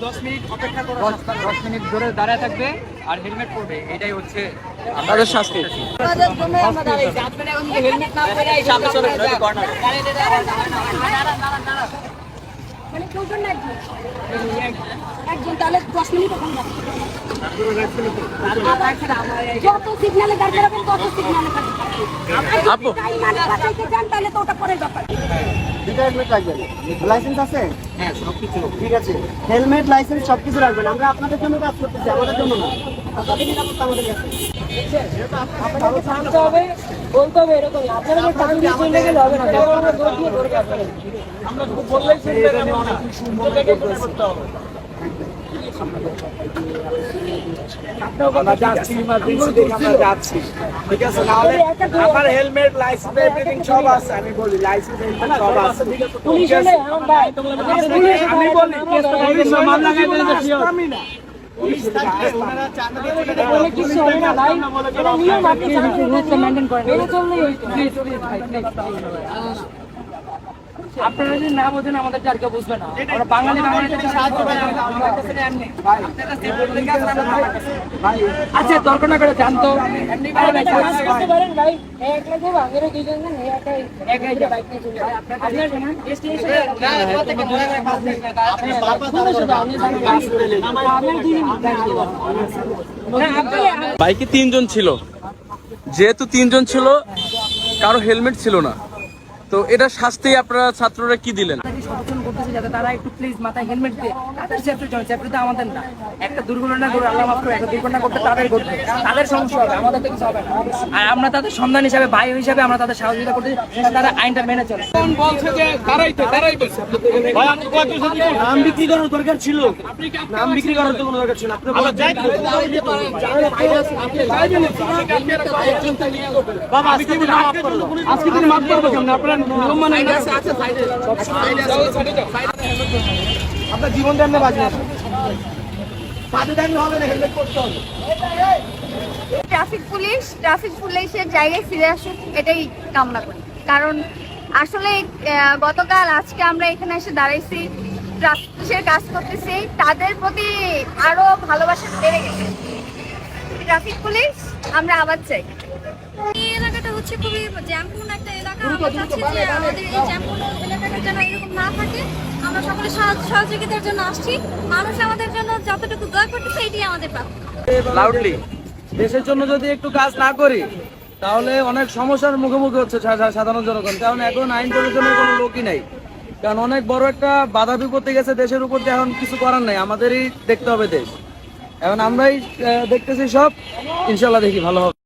দশ মিনিট ধরে দাঁড়ায় থাকবে আর হেলমেট পরবে, এটাই হচ্ছে আপনাদের শাস্তি। একজন তাহলে 10 মিনিট ওখানে যত সিগন্যালে গাড়ি চালাবেন তত সিগন্যালে আপু তাহলে তো ওটা পরের ব্যাপার। হেলমেট রাখবেন, লাইসেন্স আছে? হ্যাঁ, সবকিছু ঠিক আছে। হেলমেট লাইসেন্স সবকিছু রাখবেন। আমরা আপনাদের জন্য কাজ করতেছি, আমাদের জন্য না। আপনাদের নিরাপত্তা আমাদের কাছে। আপনাকে জানতে হবে, বলতে হবে এরকম। আপনারা যে টাইম দিয়ে চলে গেলে হবে না, তখন আমরা জোর দিয়ে ধরে রাখবো। আমরা বললেই শুনবে না, অনেক কিছু মনে করতে হবে। আমরা যাচ্ছি, আমরা যাচ্ছি, ঠিক আছে? নাহলে আমার হেলমেট লাইসেন্স এভরিথিং সব আছে। আমি বলি লাইসেন্স হেলমেট সব আছে। পুলিশ হলে এখন ভাই আমি বলি পুলিশ মামলা খাইতে আমি না। পুলিশ থাকলে ওনারা চাঁদা বলে কিছু হবে না ভাই, এটা নিয়ম। আপনি রুলস মেইনটেইন করেন, মেনে চললেই হইতো। প্লিজ ভাই, আপনারা যদি না বোঝেন আমাদের আর কেউ বুঝবে না। আমরা বাঙালি বাঙালিদের সাহায্য করি, আচ্ছা দরকার না করে জানতো ভাই। একলা দেব আগের দুইজন না একাই বাইক নিয়ে চলে যায়। আপনার বাইকে 3 জন ছিল, যেহেতু 3 জন ছিল, কারো হেলমেট ছিল না, তো এটা শাস্তি আপনারা ছাত্ররা কি দিলেন? সচেতন করতেছে যাতে তারা একটু প্লিজ মাথায় হেলমেট দিয়ে তাদের সেফটির জন্য, সেফটিতে আমাদের না। একটা দুর্ঘটনা করে আল্লাহ মাফ করে, একটা দুর্ঘটনা করতে তাদের ঘটবে, তাদের সমস্যা হবে, আমাদের তো কিছু হবে না। আর আমরা তাদের সন্ধান হিসাবে, ভাই হিসাবে আমরা তাদের সহযোগিতা করতে, তারা আইনটা মেনে চলে। কোন বলছে যে দাঁড়াইতে ভাই, আপনি নাম বিক্রি করার দরকার ছিল, নাম বিক্রি করার তো কোনো দরকার ছিল। আপনি বাবা আজকে দিন মাফ করবো কেমন? আপনারা নিয়ম মানে আপনার জীবন দেন না, বাঁচবেন পাশে থাকলে হবে না, হেলমেট করতে হবে। ট্রাফিক পুলিশের জায়গায় ফিরে আসুক, এটাই কামনা করি। কারণ আসলে গতকাল আজকে আমরা এখানে এসে দাঁড়াইছি, ট্রাফিক পুলিশের কাজ করতেছি, তাদের প্রতি আরো ভালোবাসা বেড়ে গেছে। ট্রাফিক পুলিশ আমরা আবার চাই। এই এলাকাটা হচ্ছে খুবই জ্যামপূর্ণ একটা এলাকা। আমরা চাচ্ছি যে আমাদের এই জ্যামপূর্ণ এলাকাটা যেন এরকম না থাকে। আমরা সকলে সহযোগিতার জন্য আসছি। মানুষ আমাদের জন্য যতটুকু দয়া করতেছে, এটাই আমাদের প্রাপ্য। লাউডলি দেশের জন্য যদি একটু কাজ না করি তাহলে অনেক সমস্যার মুখোমুখি হচ্ছে সাধারণ জনগণ। কারণ এখন আইন প্রয়োজনের কোনো লোকই নাই, কারণ অনেক বড় একটা বাধা বিপত্তি গেছে দেশের উপর, এখন কিছু করার নাই, আমাদেরই দেখতে হবে দেশ। এখন আমরাই দেখতেছি সব, ইনশাল্লাহ দেখি ভালো হবে।